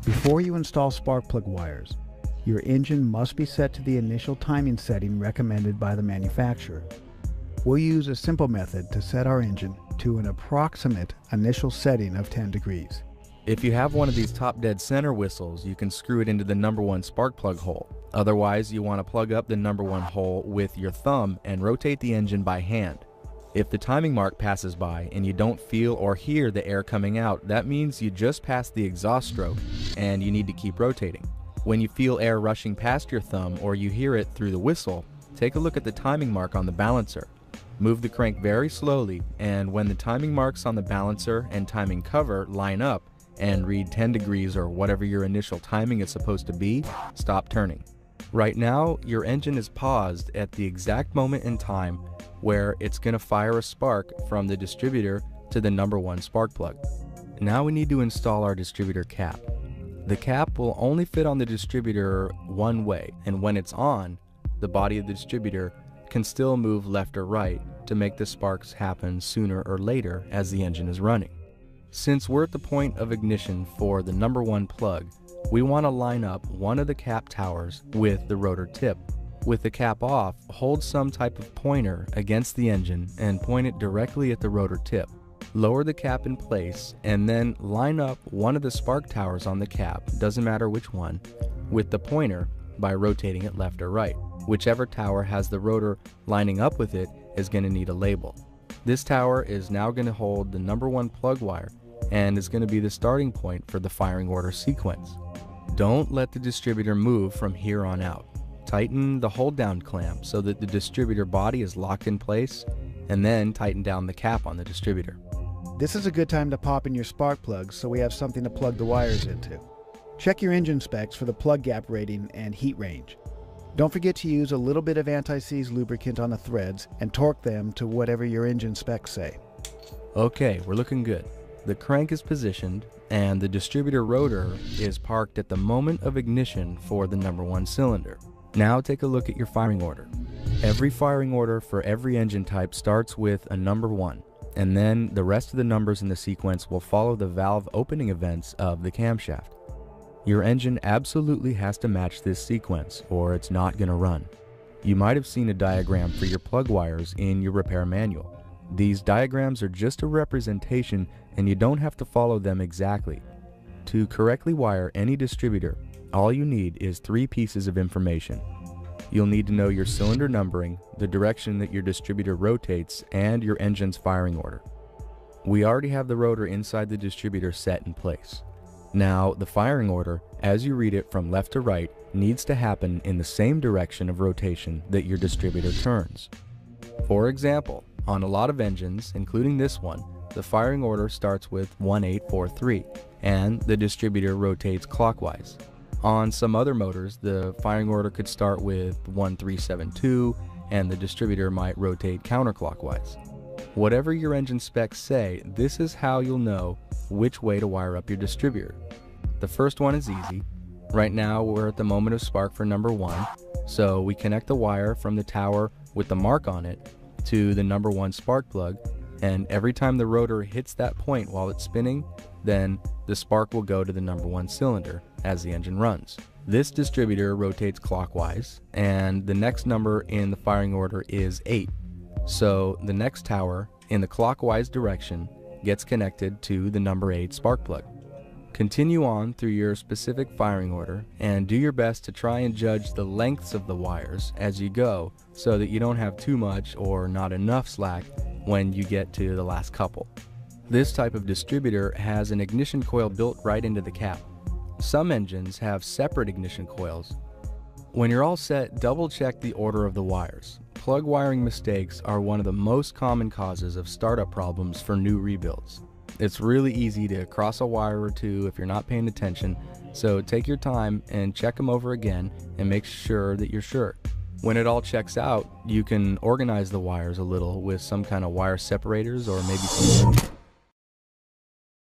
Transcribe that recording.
Before you install spark plug wires, your engine must be set to the initial timing setting recommended by the manufacturer. We'll use a simple method to set our engine to an approximate initial setting of 10 degrees. If you have one of these top dead center whistles, you can screw it into the number one spark plug hole. Otherwise, you want to plug up the number one hole with your thumb and rotate the engine by hand. If the timing mark passes by and you don't feel or hear the air coming out, that means you just passed the exhaust stroke and you need to keep rotating. When you feel air rushing past your thumb or you hear it through the whistle, take a look at the timing mark on the balancer. Move the crank very slowly, and when the timing marks on the balancer and timing cover line up and read 10 degrees or whatever your initial timing is supposed to be, stop turning. Right now, your engine is paused at the exact moment in time where it's going to fire a spark from the distributor to the number one spark plug. Now we need to install our distributor cap. The cap will only fit on the distributor one way, and when it's on, the body of the distributor can still move left or right to make the sparks happen sooner or later as the engine is running. Since we're at the point of ignition for the number one plug, we want to line up one of the cap towers with the rotor tip. With the cap off, hold some type of pointer against the engine and point it directly at the rotor tip. Lower the cap in place and then line up one of the spark towers on the cap, doesn't matter which one, with the pointer by rotating it left or right. Whichever tower has the rotor lining up with it is going to need a label. This tower is now going to hold the number one plug wire and is going to be the starting point for the firing order sequence. Don't let the distributor move from here on out. Tighten the hold down clamp so that the distributor body is locked in place, and then tighten down the cap on the distributor. This is a good time to pop in your spark plugs so we have something to plug the wires into. Check your engine specs for the plug gap rating and heat range. Don't forget to use a little bit of anti-seize lubricant on the threads and torque them to whatever your engine specs say. Okay, we're looking good. The crank is positioned and the distributor rotor is parked at the moment of ignition for the number one cylinder. Now take a look at your firing order. Every firing order for every engine type starts with a number one, and then the rest of the numbers in the sequence will follow the valve opening events of the camshaft. Your engine absolutely has to match this sequence or it's not going to run. You might have seen a diagram for your plug wires in your repair manual. These diagrams are just a representation and you don't have to follow them exactly. To correctly wire any distributor, all you need is 3 pieces of information. You'll need to know your cylinder numbering, the direction that your distributor rotates, and your engine's firing order. We already have the rotor inside the distributor set in place. Now, the firing order, as you read it from left to right, needs to happen in the same direction of rotation that your distributor turns. For example, on a lot of engines, including this one, the firing order starts with 1843, and the distributor rotates clockwise. On some other motors, the firing order could start with 1372, and the distributor might rotate counterclockwise. Whatever your engine specs say, this is how you'll know which way to wire up your distributor. The first one is easy. Right now we're at the moment of spark for number one, so we connect the wire from the tower with the mark on it to the number one spark plug, and every time the rotor hits that point while it's spinning, then the spark will go to the number one cylinder as the engine runs. This distributor rotates clockwise, and the next number in the firing order is 8. So the next tower in the clockwise direction gets connected to the number 8 spark plug. Continue on through your specific firing order and do your best to try and judge the lengths of the wires as you go so that you don't have too much or not enough slack when you get to the last couple. This type of distributor has an ignition coil built right into the cap. Some engines have separate ignition coils. When you're all set, double check the order of the wires. Plug wiring mistakes are one of the most common causes of startup problems for new rebuilds. It's really easy to cross a wire or two if you're not paying attention, so take your time and check them over again and make sure that you're sure. When it all checks out, you can organize the wires a little with some kind of wire separators or maybe some